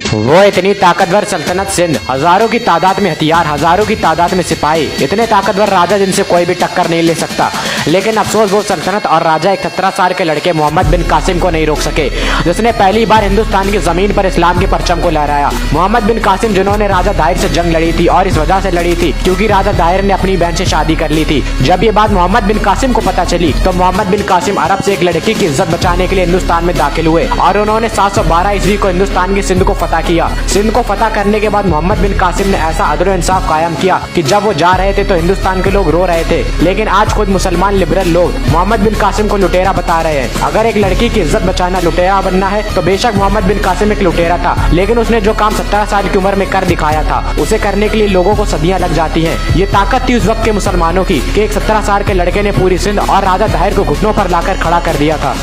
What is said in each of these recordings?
वो इतनी ताकतवर सल्तनत सिंध, हजारों की तादाद में हथियार, हजारों की तादाद में सिपाही, इतने ताकतवर राजा जिनसे कोई भी टक्कर नहीं ले सकता। लेकिन अफसोस वो सल्तनत और राजा एक 17 साल के लड़के मोहम्मद बिन कासिम को नहीं रोक सके, जिसने पहली बार हिंदुस्तान की जमीन पर इस्लाम के परचम को लहराया। मोहम्मद बिन कासिम जिन्होंने राजा दाहिर से जंग लड़ी थी, और इस वजह से लड़ी थी क्योंकि राजा दाहिर ने अपनी बहन से शादी कर ली थी। जब ये बात मोहम्मद बिन कासिम को पता चली तो मोहम्मद बिन कासिम अरब से एक लड़की की इज्जत बचाने के लिए हिंदुस्तान में दाखिल हुए और उन्होंने 712 ईस्वी को हिंदुस्तान की सिंध को फतह किया। सिंध को फतह करने के बाद मोहम्मद बिन कासिम ने ऐसा अदल इंसाफ कायम किया कि जब वो जा रहे थे तो हिंदुस्तान के लोग रो रहे थे। लेकिन आज खुद मुसलमान लिबरल लोग मोहम्मद बिन कासिम को लुटेरा बता रहे हैं। अगर एक लड़की की इज्जत बचाना लुटेरा बनना है तो बेशक मोहम्मद बिन कासिम एक लुटेरा था, लेकिन उसने जो काम 17 साल की उम्र में कर दिखाया था उसे करने के लिए लोगों को सदियां लग जाती हैं। ये ताकत थी उस वक्त के मुसलमानों की कि एक 17 साल के लड़के ने पूरी सिंध और राजा दाहिर को घुटनों पर लाकर खड़ा कर दिया था।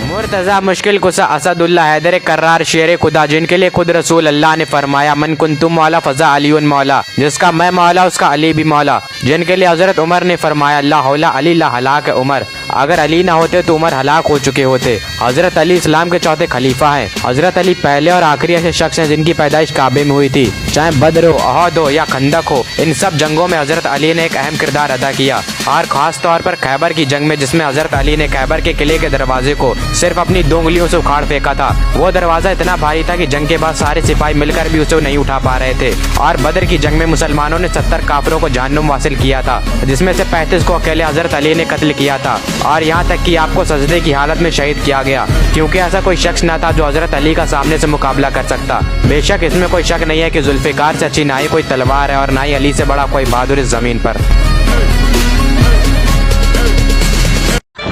मुर्तज़ा मुश्किल कुसा असदुल्ला हैदर कर्रार शेर खुदा, जिनके लिए खुद रसूल अल्लाह ने फरमाया मन कुंतुम मौला फजा अलीउन मौला, जिसका मैं मौला उसका अली भी मौला। जिनके लिए हजरत उमर ने फरमाया ला हौला अली ला हलाक उमर, अगर अली ना होते तो उमर हलाक हो चुके होते। हजरत अली इस्लाम के चौथे खलीफा हैं। हजरत अली पहले और आखिरी ऐसे शख्स हैं जिनकी पैदाइश काबे में हुई थी। चाहे बद्र हो, अहद हो या खंदक हो, इन सब जंगों में हजरत अली ने एक अहम किरदार अदा किया। और खास तौर पर खैबर की जंग में, जिसमें हजरत अली ने खैबर के किले के दरवाजे को सिर्फ अपनी 2 उंगलियों से उखाड़ फेंका था। वो दरवाजा इतना भारी था कि जंग के बाद सारे सिपाही मिलकर भी उसे नहीं उठा पा रहे थे। और बद्र की जंग में मुसलमानों ने 70 काफिरों को जहन्नुम वासिल किया था, जिसमें से 35 को अकेले हजरत अली ने कत्ल किया था। और यहाँ तक कि आपको सजदे की हालत में शहीद किया गया, क्योंकि ऐसा कोई शख्स न था जो हजरत अली का सामने से मुकाबला कर सकता। बेशक इसमें कोई शक नहीं है कि जुल्फिकार से अच्छी ना ही कोई तलवार है और ना ही अली से बड़ा कोई बहादुर इस जमीन पर।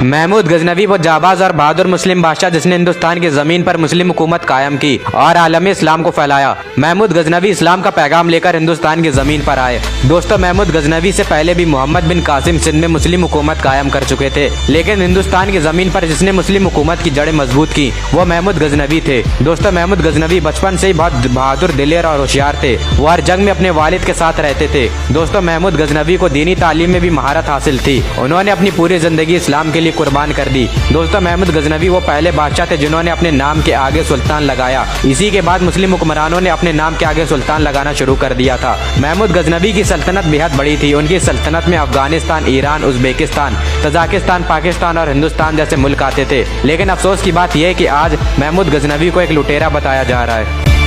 महमूद गजनवी वो जाबाज और बहादुर मुस्लिम बादशाह जिसने हिंदुस्तान की जमीन पर मुस्लिम हुकूमत कायम की और आलम इस्लाम को फैलाया। महमूद गजनवी इस्लाम का पैगाम लेकर हिंदुस्तान की जमीन पर आए। दोस्तों, महमूद गजनवी से पहले भी मोहम्मद बिन कासिम सिंध में मुस्लिम हुकूमत कायम कर चुके थे, लेकिन हिंदुस्तान की जमीन पर जिसने मुस्लिम हुकूमत की जड़ें मजबूत की वो महमूद गजनवी थे। दोस्तों, महमूद गजनवी बचपन से ही बहुत बहादुर, दिलेर और होशियार थे। वो हर जंग में अपने वालिद के साथ रहते थे। दोस्तों, महमूद गजनवी को दीनी तालीम में भी महारत हासिल थी। उन्होंने अपनी पूरी जिंदगी इस्लाम के लिए कुर्बान कर दी। दोस्तों, महमूद गजनवी वो पहले बादशाह थे जिन्होंने अपने नाम के आगे सुल्तान लगाया। इसी के बाद मुस्लिम हुक्मरानों ने अपने नाम के आगे सुल्तान लगाना शुरू कर दिया था। महमूद गजनवी की सल्तनत बेहद बड़ी थी। उनकी सल्तनत में Afghanistan, Iran, Uzbekistan, Tajikistan, Pakistan और हिंदुस्तान जैसे मुल्क आते थे। लेकिन अफसोस की बात यह है कि आज महमूद गजनवी को एक लुटेरा बताया जा रहा है।